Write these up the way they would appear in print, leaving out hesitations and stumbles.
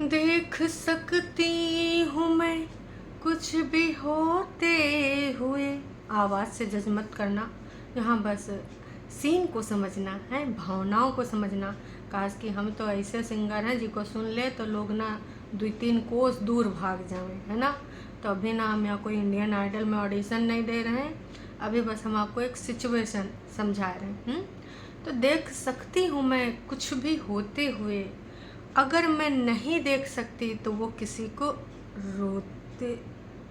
देख सकती हूँ मैं कुछ भी होते हुए। आवाज़ से जज मत करना, यहाँ बस सीन को समझना है, भावनाओं को समझना। काश कि हम तो ऐसे सिंगर हैं जिनको सुन ले तो लोग ना 2-3 कोस दूर भाग जाएं, है ना। तो अभी ना हम यहाँ कोई इंडियन आइडल में ऑडिशन नहीं दे रहे हैं, अभी बस हम आपको एक सिचुएशन समझा रहे हैं। तो देख सकती हूँ मैं कुछ भी होते हुए, अगर मैं नहीं देख सकती तो वो किसी को रोते।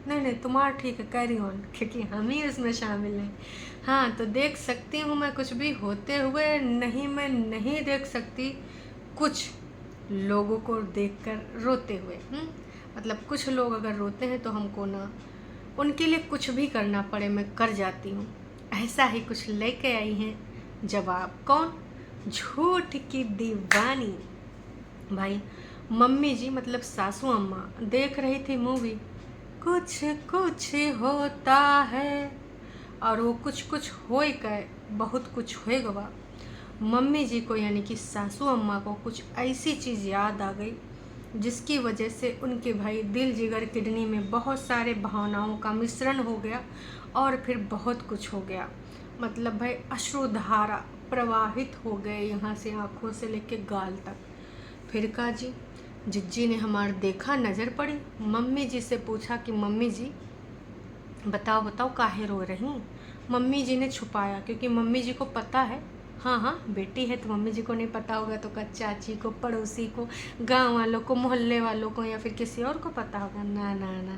नहीं नहीं, तुम्हारा ठीक है, कैरी ऑन, क्योंकि हम ही उसमें शामिल हैं। हाँ, तो देख सकती हूँ मैं कुछ भी होते हुए, नहीं मैं नहीं देख सकती कुछ लोगों को देखकर रोते हुए। मतलब कुछ लोग अगर रोते हैं तो हमको ना उनके लिए कुछ भी करना पड़े मैं कर जाती हूँ। ऐसा ही कुछ लेके आई हैं जवाब। कौन? झूठ की दीवानी। भाई मम्मी जी मतलब सासू अम्मा देख रही थी मूवी कुछ कुछ होता है, और वो कुछ कुछ होए गए, बहुत कुछ होए गवा। मम्मी जी को यानी कि सासू अम्मा को कुछ ऐसी चीज़ याद आ गई जिसकी वजह से उनके भाई दिल जिगर किडनी में बहुत सारे भावनाओं का मिश्रण हो गया और फिर बहुत कुछ हो गया। मतलब भाई अश्रुधारा प्रवाहित हो गए यहाँ से आँखों से लेके गाल तक। फिर का जी, जिज्जी ने हमार देखा, नज़र पड़ी, मम्मी जी से पूछा कि मम्मी जी बताओ बताओ काहे रो रही। मम्मी जी ने छुपाया क्योंकि मम्मी जी को पता है। हाँ हाँ, बेटी है तो मम्मी जी को नहीं पता होगा तो चाची को, पड़ोसी को, गांव वालों को, मोहल्ले वालों को, या फिर किसी और को पता होगा। ना ना ना,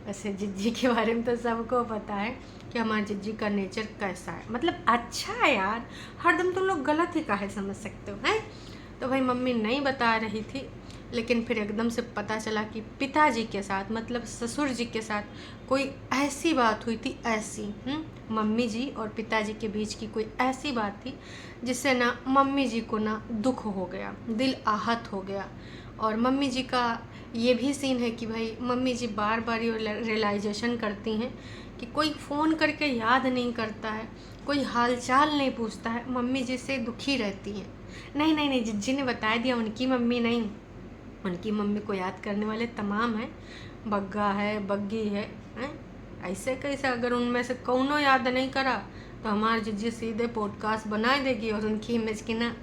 वैसे जिज्जी के बारे में तो सबको पता है कि हमारे जिज्जी का नेचर कैसा है। मतलब अच्छा है यार, हरदम तुम लोग गलत ही काहे समझ सकते हो हैं। तो भाई मम्मी नहीं बता रही थी, लेकिन फिर एकदम से पता चला कि पिताजी के साथ मतलब ससुर जी के साथ कोई ऐसी बात हुई थी, ऐसी मम्मी जी और पिताजी के बीच की कोई ऐसी बात थी जिससे ना मम्मी जी को ना दुख हो गया, दिल आहत हो गया। और मम्मी जी का ये भी सीन है कि भाई मम्मी जी बार बार ये रियलाइजेशन करती हैं कि कोई फ़ोन करके याद नहीं करता है, कोई हालचाल नहीं पूछता है, मम्मी जी से दुखी रहती हैं। नहीं नहीं नहीं, जिज्जी ने बता दिया उनकी मम्मी नहीं, उनकी मम्मी को याद करने वाले तमाम हैं। बग्गा है, बग्गी है, हैं? ऐसे कैसे? अगर उनमें से कौनो याद नहीं करा तो हमारी जिज्जी सीधे पॉडकास्ट बना देगी और उनकी इमेज की ना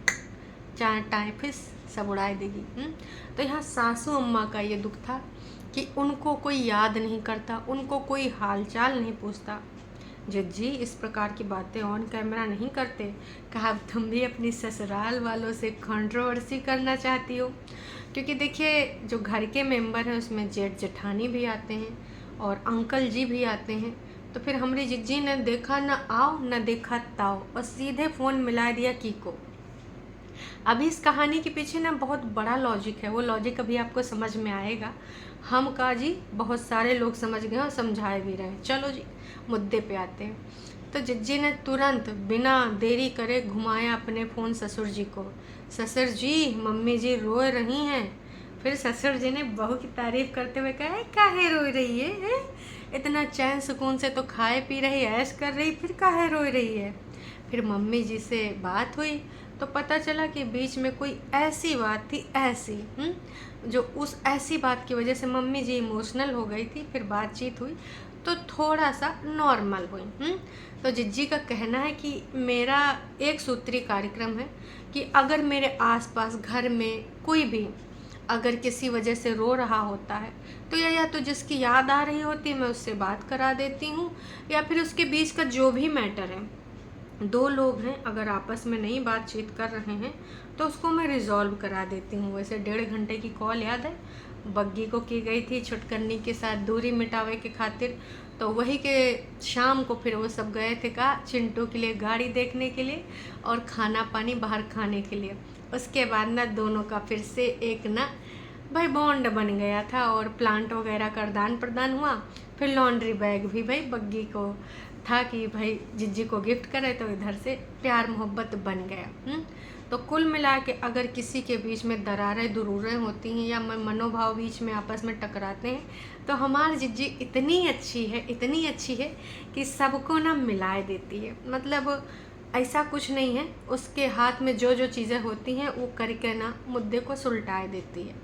चार टाइफिस सब उड़ा देगी। तो यहाँ सासू अम्मा का ये दुख था कि उनको कोई याद नहीं करता, उनको कोई हालचाल नहीं पूछता। जिज्जी इस प्रकार की बातें ऑन कैमरा नहीं करते। कहा तुम भी अपनी ससुराल वालों से कंट्रोवर्सी करना चाहती हो, क्योंकि देखिए जो घर के मेंबर हैं उसमें जेठ जेठानी भी आते हैं और अंकल जी भी आते हैं। तो फिर हमारी जिज्जी ने देखा ना आओ ना देखा ताओ और सीधे फ़ोन मिला दिया की को। अभी इस कहानी के पीछे ना बहुत बड़ा लॉजिक है, वो लॉजिक अभी आपको समझ में आएगा। हम का जी बहुत सारे लोग समझ गए और समझाए भी रहे। चलो जी मुद्दे पे आते हैं। तो जिज्जी ने तुरंत बिना देरी करे घुमाया अपने फ़ोन ससुर जी को। ससुर जी मम्मी जी रो रही हैं। फिर ससुर जी ने बहू की तारीफ करते हुए कहा काहे रो रही है? इतना चैन सुकून से तो खाए पी रही, ऐश कर रही, फिर काहे रो रही है? फिर मम्मी जी से बात हुई तो पता चला कि बीच में कोई ऐसी बात थी, ऐसी जो उस ऐसी बात की वजह से मम्मी जी इमोशनल हो गई थी। फिर बातचीत हुई तो थोड़ा सा नॉर्मल हुई। तो जिज्जी का कहना है कि मेरा एक सूत्री कार्यक्रम है कि अगर मेरे आसपास घर में कोई भी अगर किसी वजह से रो रहा होता है तो या तो जिसकी याद आ रही होती है मैं उससे बात करा देती हूँ, या फिर उसके बीच का जो भी मैटर है, दो लोग हैं अगर आपस में नहीं बातचीत कर रहे हैं तो उसको मैं रिजॉल्व करा देती हूँ। वैसे 1.5 घंटे की कॉल याद है बग्गी को की गई थी छुटकन्नी के साथ दूरी मिटावे के खातिर। तो वही के शाम को फिर वो सब गए थे का चिंटू के लिए गाड़ी देखने के लिए और खाना पानी बाहर खाने के लिए। उसके बाद ना दोनों का फिर से एक ना भाई बॉन्ड बन गया था और प्लांट वगैरह का आदान प्रदान हुआ। फिर लॉन्ड्री बैग भी भाई बग्गी को था कि भाई जिज्जी को गिफ्ट करे, तो इधर से प्यार मोहब्बत बन गया। तो कुल मिला के अगर किसी के बीच में दरारें दुरूरें होती हैं या मनोभाव बीच में आपस में टकराते हैं तो हमारी जिज्जी इतनी अच्छी है, इतनी अच्छी है कि सबको ना मिलाए देती है। मतलब ऐसा कुछ नहीं है, उसके हाथ में जो जो चीज़ें होती हैं वो करके ना मुद्दे को सुलटाए देती है।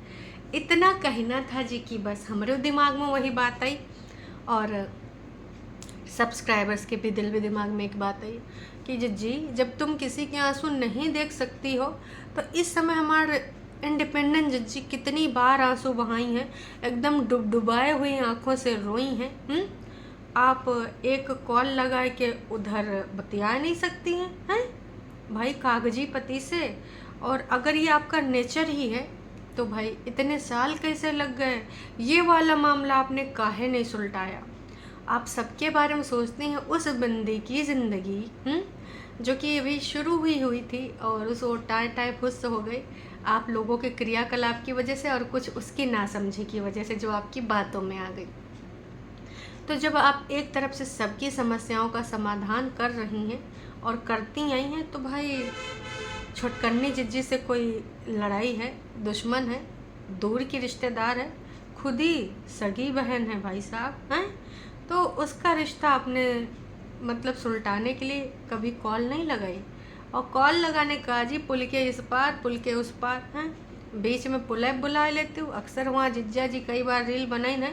इतना कहना था जी कि बस हमारे दिमाग में वही बात आई, और सब्सक्राइबर्स के भी दिल में दिमाग में एक बात आई कि जी जब तुम किसी के आंसू नहीं देख सकती हो, तो इस समय हमारे इंडिपेंडेंट जज्जी कितनी बार आंसू बहाई हैं, एकदम डुबाए हुई आंखों से रोई हैं। आप एक कॉल लगा के उधर बतिया नहीं सकती हैं भाई कागजी पति से। और अगर ये आपका नेचर ही है तो भाई इतने साल कैसे लग गए, ये वाला मामला आपने काहे नहीं सुलटाया। आप सबके बारे में सोचते हैं, उस बंदी की ज़िंदगी जो कि अभी शुरू हुई थी और उस टाई फुस हो गई आप लोगों के क्रियाकलाप की वजह से, और कुछ उसकी नासमझी की वजह से जो आपकी बातों में आ गई। तो जब आप एक तरफ से सबकी समस्याओं का समाधान कर रही हैं और करती आई हैं, तो भाई छुटकन्नी जिज्जी से कोई लड़ाई है, दुश्मन है, दूर की रिश्तेदार है, खुद ही सगी बहन है भाई साहब हैं, तो उसका रिश्ता आपने मतलब सुलटाने के लिए कभी कॉल नहीं लगाई। और कॉल लगाने का जी पुल के इस पार पुल के उस पार हैं, बीच में पुलैब बुला लेती हूँ। अक्सर वहाँ जिज्जा जी कई बार रील बनाई ना,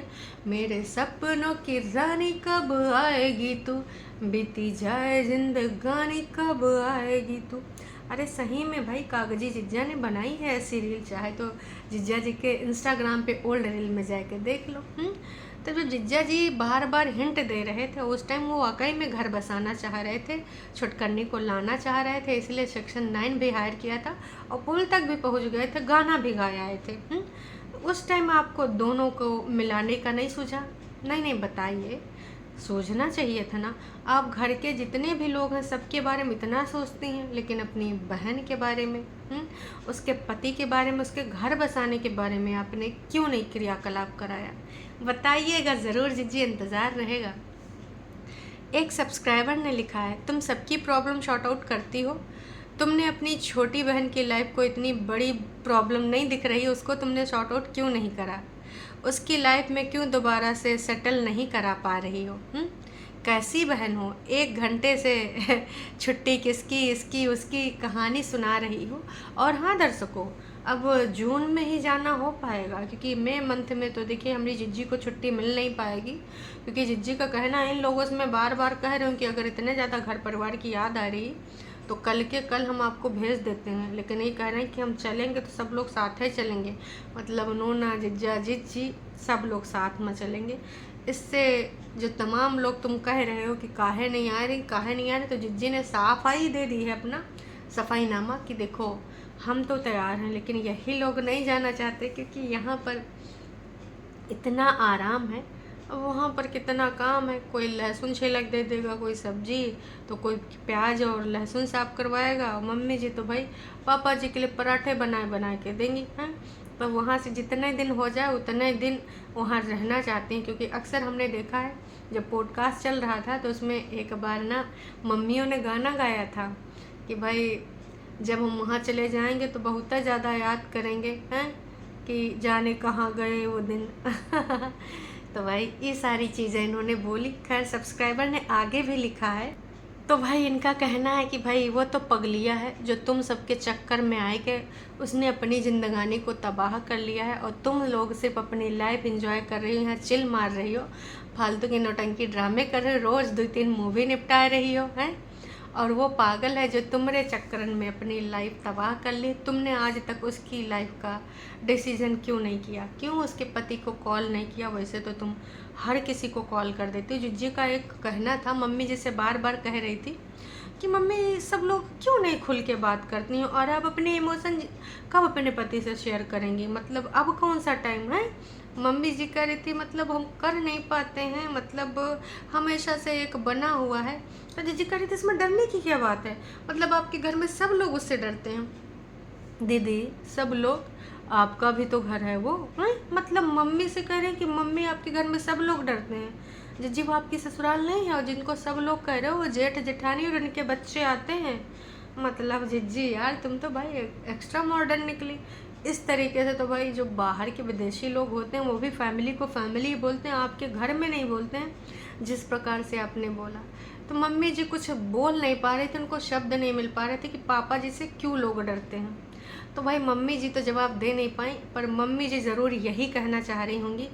मेरे सपनों की रानी कब आएगी तू, बीती जाए जिंदगानी कब आएगी तू। अरे सही में भाई कागजी जिज्जा ने बनाई है ऐसी रील, चाहे तो जिज्जा जी के इंस्टाग्राम पे ओल्ड रील में जाके देख लो। तो जो जिज्जा जी बार बार हिंट दे रहे थे, उस टाइम वो वाकई में घर बसाना चाह रहे थे, छुटकन्नी को लाना चाह रहे थे, इसलिए सेक्शन 9 भी हायर किया था और पुल तक भी पहुंच गए थे, गाना भी गाया आए थे। उस टाइम आपको दोनों को मिलाने का नहीं सूझा? नहीं बताइए, सोचना चाहिए था ना। आप घर के जितने भी लोग हैं सबके बारे में इतना सोचती हैं, लेकिन अपनी बहन के बारे में, उसके पति के बारे में, उसके घर बसाने के बारे में आपने क्यों नहीं क्रियाकलाप कराया? बताइएगा ज़रूर जिज्जी, इंतज़ार रहेगा। एक सब्सक्राइबर ने लिखा है, तुम सबकी प्रॉब्लम शॉर्ट आउट करती हो, तुमने अपनी छोटी बहन की लाइफ को इतनी बड़ी प्रॉब्लम नहीं दिख रही, उसको तुमने शॉर्ट आउट क्यों नहीं करा? उसकी लाइफ में क्यों दोबारा से सेटल नहीं करा पा रही हो? कैसी बहन हो, 1 घंटे से छुट्टी किसकी इसकी उसकी कहानी सुना रही हो। और हाँ दर्शकों, अब जून में ही जाना हो पाएगा, क्योंकि मई मंथ में तो देखिए हमारी जिज्जी को छुट्टी मिल नहीं पाएगी, क्योंकि जिज्जी का कहना है, इन लोगों से मैं बार बार कह रही हूँ कि अगर इतने ज़्यादा घर परिवार की याद आ रही तो कल के कल हम आपको भेज देते हैं, लेकिन ये कह रहे हैं कि हम चलेंगे तो सब लोग साथ ही चलेंगे, मतलब नूना जिज्जा जिज्जी सब लोग साथ में चलेंगे। इससे जो तमाम लोग तुम कह रहे हो कि काहे नहीं आ रही, तो जिज्जी ने सफाई दे दी है अपना सफाईनामा कि देखो हम तो तैयार हैं, लेकिन यही लोग नहीं जाना चाहते, क्योंकि यहाँ पर इतना आराम है, वहाँ पर कितना काम है। कोई लहसुन छिलक दे देगा, कोई सब्जी, तो कोई प्याज और लहसुन साफ करवाएगा, और मम्मी जी तो भाई पापा जी के लिए पराठे बना के देंगी हैं। तो वहाँ से जितने दिन हो जाए उतने दिन वहाँ रहना चाहती हैं, क्योंकि अक्सर हमने देखा है जब पॉडकास्ट चल रहा था तो उसमें एक बार ना मम्मियों ने गाना गाया था कि भाई जब हम वहाँ चले जाएंगे तो बहुत ज़्यादा याद करेंगे हैं कि जाने कहाँ गए वो दिन। तो भाई ये सारी चीज़ें इन्होंने बोली। खैर सब्सक्राइबर ने आगे भी लिखा है, तो भाई इनका कहना है कि भाई वो तो पगलिया है जो तुम सबके चक्कर में आए के उसने अपनी ज़िंदगानी को तबाह कर लिया है, और तुम लोग सिर्फ अपनी लाइफ एंजॉय कर रही हो, चिल मार रही हो, फालतू के नौटंकी ड्रामे कर रही हो, रोज़ 2-3 मूवी निपटा रही हो हैं। और वो पागल है जो तुम्हारे चक्कर में अपनी लाइफ तबाह कर ली। तुमने आज तक उसकी लाइफ का डिसीजन क्यों नहीं किया, क्यों उसके पति को कॉल नहीं किया? वैसे तो तुम हर किसी को कॉल कर देती हो। जिज्जी का एक कहना था, मम्मी जिसे बार बार कह रही थी कि मम्मी सब लोग क्यों नहीं खुल के बात करती हो, और अब अपने इमोशन कब अपने पति से शेयर करेंगी, मतलब अब कौन सा टाइम है? मम्मी जी कह रही थी मतलब हम कर नहीं पाते हैं, मतलब हमेशा से एक बना हुआ है। तो जीजी कह रही थी इसमें डरने की क्या बात है, मतलब आपके घर में सब लोग उससे डरते हैं। दीदी सब लोग, आपका भी तो घर है वो है? मतलब मम्मी से कह रहे हैं कि मम्मी आपके घर में सब लोग डरते हैं। जीजी वो आपकी ससुराल नहीं है, और जिनको सब लोग कह रहे हो वो जेठ जेठानी और उनके बच्चे आते हैं। मतलब जीजी यार तुम तो भाई एक्स्ट्रा मॉडर्न निकली। इस तरीके से तो भाई जो बाहर के विदेशी लोग होते हैं वो भी फैमिली को फैमिली ही बोलते हैं, आपके घर में नहीं बोलते हैं जिस प्रकार से आपने बोला। तो मम्मी जी कुछ बोल नहीं पा रहे थे, उनको शब्द नहीं मिल पा रहे थे कि पापा जी से क्यों लोग डरते हैं। तो भाई मम्मी जी तो जवाब दे नहीं पाई, पर मम्मी जी ज़रूर यही कहना चाह रही होंगी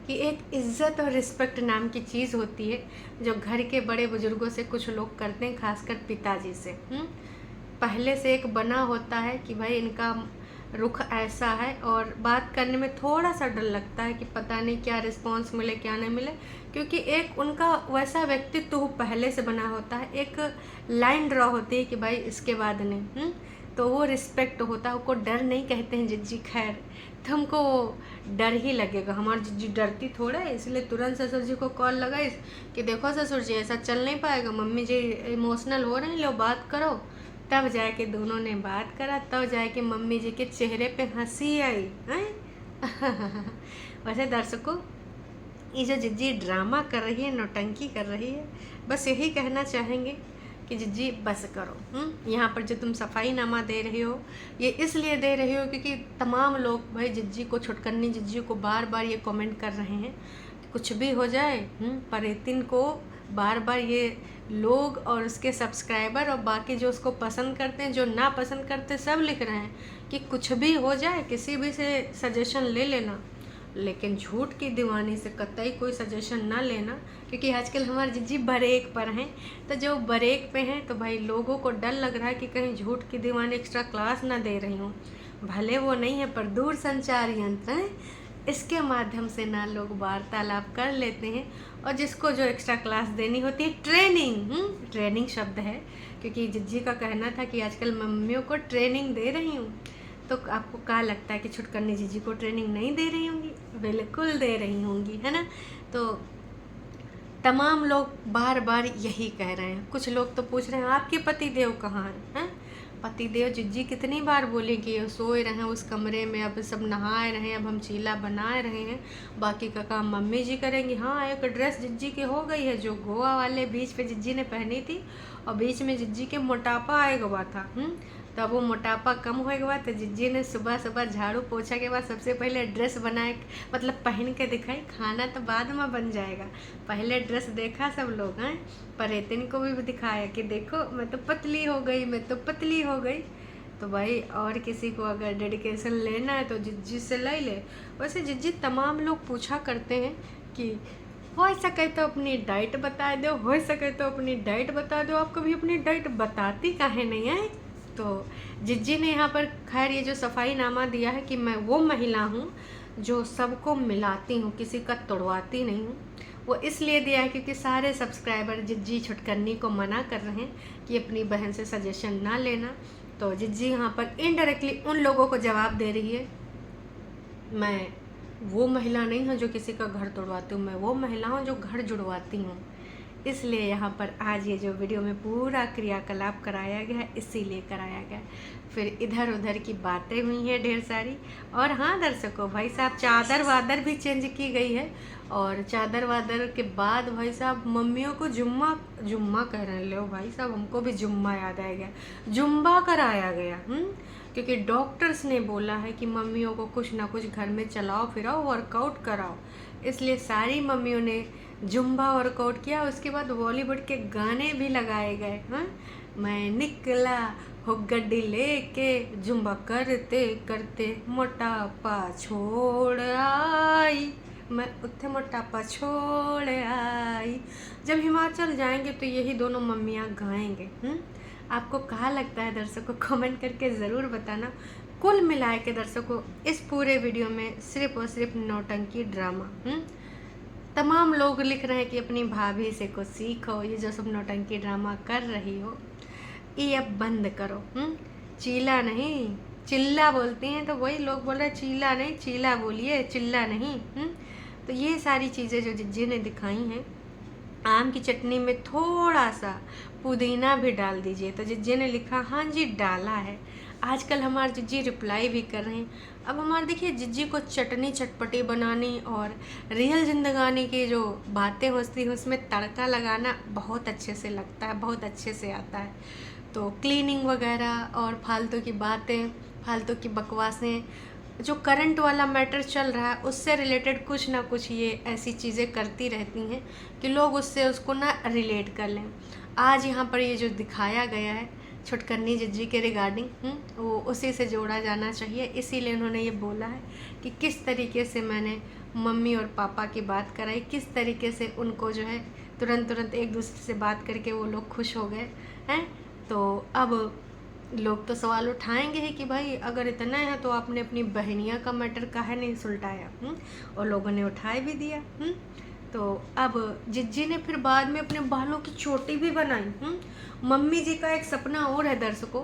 कि एक इज़्ज़त और रिस्पेक्ट नाम की चीज़ होती है जो घर के बड़े बुजुर्गों से कुछ लोग करते हैं, खासकर पिताजी से। पहले से एक बना होता है कि भाई इनका रुख ऐसा है, और बात करने में थोड़ा सा डर लगता है कि पता नहीं क्या रिस्पॉन्स मिले क्या नहीं मिले, क्योंकि एक उनका वैसा व्यक्तित्व पहले से बना होता है, एक लाइन ड्रॉ होती है कि भाई इसके बाद नहीं। तो वो रिस्पेक्ट होता है, उसको डर नहीं कहते हैं जिज्जी। खैर, तो हमको डर ही लगेगा, हमारी जिज्जी डरती थोड़ा है, इसलिए तुरंत ससुर जी को कॉल लगाई कि देखो ससुर जी ऐसा चल नहीं पाएगा, मम्मी जी इमोशनल हो रहे हैं, लो बात करो। तब जाके दोनों ने बात करा, तब जाके मम्मी जी के चेहरे पे हंसी आई हैं। वैसे दर्शकों, ये जो जिज्जी ड्रामा कर रही है, नौटंकी कर रही है, बस यही कहना चाहेंगे कि जिज्जी बस करो। यहाँ पर जो तुम सफाई नामा दे रही हो, ये इसलिए दे रही हो क्योंकि तमाम लोग भाई जिज्जी को, छुटकन्नी जिज्जी को बार बार ये कमेंट कर रहे हैं कि कुछ भी हो जाए, पर इतिन को बार बार ये लोग और उसके सब्सक्राइबर और बाकी जो उसको पसंद करते हैं, जो ना पसंद करते, सब लिख रहे हैं कि कुछ भी हो जाए, किसी भी से सजेशन ले लेना, लेकिन झूठ की दीवानी से कतई कोई सजेशन ना लेना, क्योंकि आजकल हमारे जिज्जी ब्रेक पर हैं। तो जो ब्रेक पे हैं तो भाई लोगों को डर लग रहा है कि कहीं झूठ की दीवानी एक्स्ट्रा क्लास ना दे रही हूँ। भले वो नहीं है, पर दूर संचार यंत्र है, इसके माध्यम से ना लोग वार्तालाप कर लेते हैं, और जिसको जो एक्स्ट्रा क्लास देनी होती है, ट्रेनिंग शब्द है, क्योंकि जिज्जी का कहना था कि आजकल मम्मियों को ट्रेनिंग दे रही हूँ। तो आपको क्या लगता है कि छुटकन्नी जीजी को ट्रेनिंग नहीं दे रही होंगी? बिल्कुल दे रही होंगी, है ना। तो तमाम लोग बार बार यही कह रहे हैं। कुछ लोग तो पूछ रहे हैं आपके पति देव कहाँ हैं? पति देव जिज्जी कितनी बार बोली कि सोए रहे उस कमरे में, अब सब नहाए रहे, अब हम चीला बनाए रहे हैं, बाकी का काम मम्मी जी करेंगी। हाँ, एक ड्रेस जिज्जी की हो गई है जो गोवा वाले बीच पे जिज्जी ने पहनी थी, और बीच में जिज्जी के मोटापा आएगा हुआ था। तब वो मोटापा कम होएगा बाद तो जिज्जी ने सुबह सुबह झाड़ू पोछा के बाद सबसे पहले ड्रेस बनाए, मतलब पहन के दिखाई। खाना तो बाद में बन जाएगा, पहले ड्रेस देखा सब लोग हैं, पर इतनी को भी दिखाया कि देखो मैं तो पतली हो गई, मैं तो पतली हो गई। तो भाई और किसी को अगर डेडिकेशन लेना है तो जिज्जी से ले ले। वैसे जिज्जी तमाम लोग पूछा करते हैं कि हो सके तो अपनी डाइट बता दो, हो सके तो अपनी डाइट बता दो। आप कभी अपनी डाइट बताती काहे नहीं है? तो जिज्जी ने यहाँ पर खैर ये जो सफाई नामा दिया है कि मैं वो महिला हूँ जो सबको मिलाती हूँ, किसी का तोड़वाती नहीं हूँ, वो इसलिए दिया है क्योंकि सारे सब्सक्राइबर जिज्जी छुटकन्नी को मना कर रहे हैं कि अपनी बहन से सजेशन ना लेना। तो जिज्जी यहाँ पर इनडायरेक्टली उन लोगों को जवाब दे रही है, मैं वो महिला नहीं हूँ जो किसी का घर तोड़वाती हूँ, मैं वो महिला हूँ जो घर जुड़वाती हूँ। इसलिए यहाँ पर आज ये जो वीडियो में पूरा क्रियाकलाप कराया गया है, इसीलिए कराया गया। फिर इधर उधर की बातें हुई हैं ढेर सारी। और हाँ दर्शकों, भाई साहब चादर वादर भी चेंज की गई है, और चादर वादर के बाद भाई साहब मम्मियों को जुम्मा कह रहे हैं। लो भाई साहब, हमको भी जुम्मा याद आ गया, जुम्बा कराया गया। क्योंकि डॉक्टर्स ने बोला है कि मम्मियों को कुछ ना कुछ घर में चलाओ फिराओ, वर्कआउट कराओ, इसलिए सारी मम्मियों ने जुम्बा वर्कआउट किया। उसके बाद बॉलीवुड के गाने भी लगाए गए। मैं निकला हो गड्डी लेके, जुम्बा करते करते मोटापा छोड़ आई, मैं उत्थे मोटापा छोड़ आई। जब हिमाचल जाएंगे तो यही दोनों मम्मियाँ गाएंगे। आपको कहाँ लगता है दर्शकों? कमेंट करके ज़रूर बताना। कुल मिला के दर्शकों, इस पूरे वीडियो में सिर्फ और सिर्फ नौटंकी ड्रामा। तमाम लोग लिख रहे हैं कि अपनी भाभी से कुछ सीखो, ये जो सब नौटंकी ड्रामा कर रही हो ये अब बंद करो। चीला नहीं चिल्ला बोलती हैं, तो वही लोग बोल रहे हैं चीला नहीं चीला बोलिए, चिल्ला नहीं। तो ये सारी चीज़ें जो जिज्जी ने दिखाई हैं, आम की चटनी में थोड़ा सा पुदीना भी डाल दीजिए। तो जिज्जी ने लिखा हाँ जी डाला है। आजकल हमारे जिज्जी रिप्लाई भी कर रहे हैं। अब हमारे देखिए जिज्जी को चटनी चटपटी बनानी और रियल जिंदगानी की जो बातें होती हैं उसमें तड़का लगाना बहुत अच्छे से लगता है, बहुत अच्छे से आता है। तो क्लीनिंग वगैरह और फालतू की बातें, फालतू की बकवासें, जो करंट वाला मैटर चल रहा है उससे रिलेटेड कुछ ना कुछ ये ऐसी चीज़ें करती रहती हैं कि लोग उससे उसको ना रिलेट कर लें। आज यहाँ पर ये जो दिखाया गया है छुटकन्नी जिज्जी के रिगार्डिंग वो उसी से जोड़ा जाना चाहिए, इसीलिए उन्होंने ये बोला है कि किस तरीके से मैंने मम्मी और पापा की बात कराई, किस तरीके से उनको जो है तुरंत एक दूसरे से बात करके वो लोग खुश हो गए हैं। तो अब लोग तो सवाल उठाएंगे ही कि भाई अगर इतना है तो आपने अपनी बहनियाँ का मैटर काहे नहीं सुलटाया। और लोगों ने उठाए भी दिया। तो अब जिज्जी ने फिर बाद में अपने बालों की चोटी भी बनाई। मम्मी जी का एक सपना और है दर्शकों,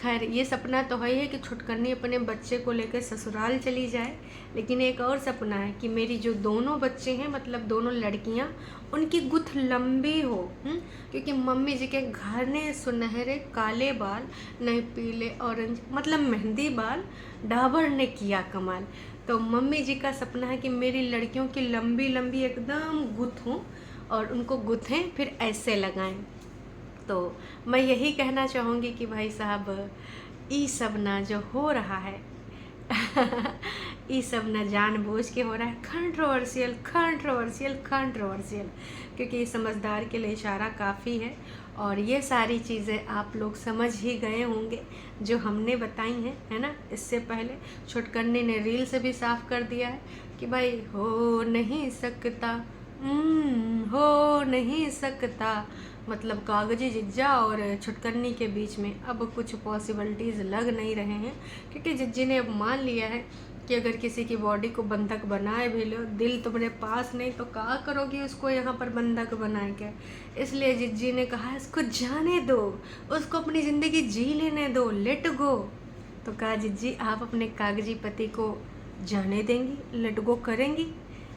खैर ये सपना तो है ही है कि छुटकन्नी अपने बच्चे को लेकर ससुराल चली जाए, लेकिन एक और सपना है कि मेरी जो दोनों बच्चे हैं, मतलब दोनों लड़कियां, उनकी गुथ लंबी हो। क्योंकि मम्मी जी के घने सुनहरे काले बाल, नहीं पीले ऑरेंज, मतलब मेहंदी बाल, डाबर ने किया कमाल। तो मम्मी जी का सपना है कि मेरी लड़कियों की लंबी लंबी एकदम गुथ हों और उनको गुथें फिर ऐसे लगाएं। तो मैं यही कहना चाहूँगी कि भाई साहब ये सब ना जो हो रहा है ये सब ना जानबूझ के हो रहा है, कंट्रोवर्शियल कंट्रोवर्शियल कंट्रोवर्शियल, क्योंकि समझदार के लिए इशारा काफ़ी है। और ये सारी चीज़ें आप लोग समझ ही गए होंगे जो हमने बताई हैं, है ना। इससे पहले छुटकन्नी ने रील से भी साफ कर दिया है कि भाई हो नहीं सकता, हो नहीं सकता, मतलब कागजी जिज्जा और छुटकन्नी के बीच में अब कुछ पॉसिबिलिटीज़ लग नहीं रहे हैं। क्योंकि जिज्जी ने अब मान लिया है कि अगर किसी की बॉडी को बंधक बनाए भी लो, दिल तुम्हारे पास नहीं तो क्या करोगी उसको यहाँ पर बंधक बनाए के। इसलिए जिज्जी ने कहा इसको जाने दो, उसको अपनी ज़िंदगी जी लेने दो, लेट गो। तो कहा जिज्जी आप अपने कागजी पति को जाने देंगी, लेट गो करेंगी?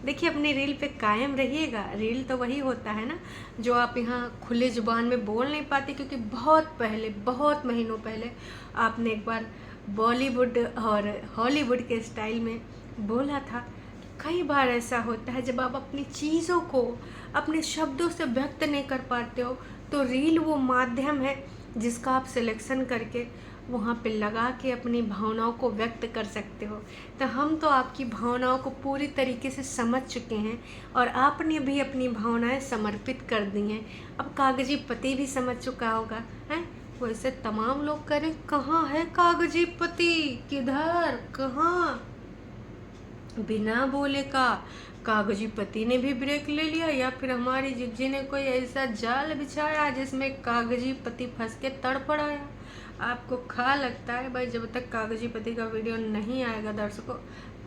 देखिए अपनी रील पे कायम रहिएगा। रील तो वही होता है ना जो आप यहाँ खुले ज़ुबान में बोल नहीं पाते, क्योंकि बहुत पहले, बहुत महीनों पहले आपने एक बार बॉलीवुड और हॉलीवुड के स्टाइल में बोला था। कई बार ऐसा होता है जब आप अपनी चीज़ों को अपने शब्दों से व्यक्त नहीं कर पाते हो, तो रील वो माध्यम है जिसका आप सिलेक्शन करके वहाँ पे लगा के अपनी भावनाओं को व्यक्त कर सकते हो। तो हम तो आपकी भावनाओं को पूरी तरीके से समझ चुके हैं और आपने भी अपनी भावनाएं समर्पित कर दी हैं। अब कागजी पति भी समझ चुका होगा, हैं? वैसे तमाम लोग करें कहाँ है कागजी पति, किधर, कहाँ? बिना बोले का कागजी पति ने भी ब्रेक ले लिया, या फिर हमारी जिज्जी ने कोई ऐसा जाल बिछाया जिसमें कागजी पति फंस के तड़पड़ आया। आपको खा लगता है भाई जब तक कागजी पति का वीडियो नहीं आएगा दर्शकों,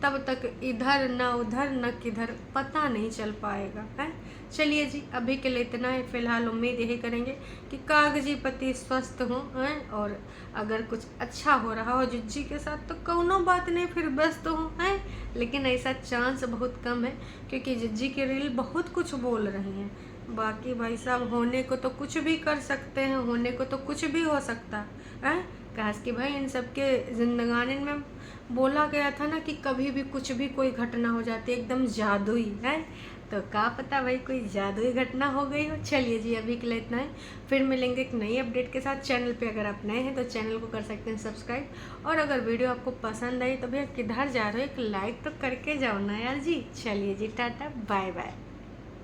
तब तक इधर न उधर न किधर पता नहीं चल पाएगा, है। चलिए जी अभी के लिए इतना ही। फिलहाल उम्मीद यही करेंगे कि कागजी पति स्वस्थ हों, हैं, और अगर कुछ अच्छा हो रहा हो जिज्जी के साथ तो कौनो बात नहीं, फिर व्यस्त हों, हैं। लेकिन ऐसा चांस बहुत कम है क्योंकि जिज्जी की रील बहुत कुछ बोल रही हैं। बाकी भाई साहब होने को तो कुछ भी कर सकते हैं, होने को तो कुछ भी हो सकता है। काश कि भाई इन सब के जिंदगानी में बोला गया था ना कि कभी भी कुछ भी कोई घटना हो जाती है एकदम जादुई, है। तो क्या पता भाई कोई जादुई घटना हो गई हो। चलिए जी अभी के लिए इतना है, फिर मिलेंगे एक नई अपडेट के साथ। चैनल पे अगर आप नए हैं तो चैनल को कर सकते हैं सब्सक्राइब, और अगर वीडियो आपको पसंद आई तो भैया किधर जा रहे हो, एक लाइक तो करके जाओ ना यार जी। चलिए जी टाटा बाय बाय।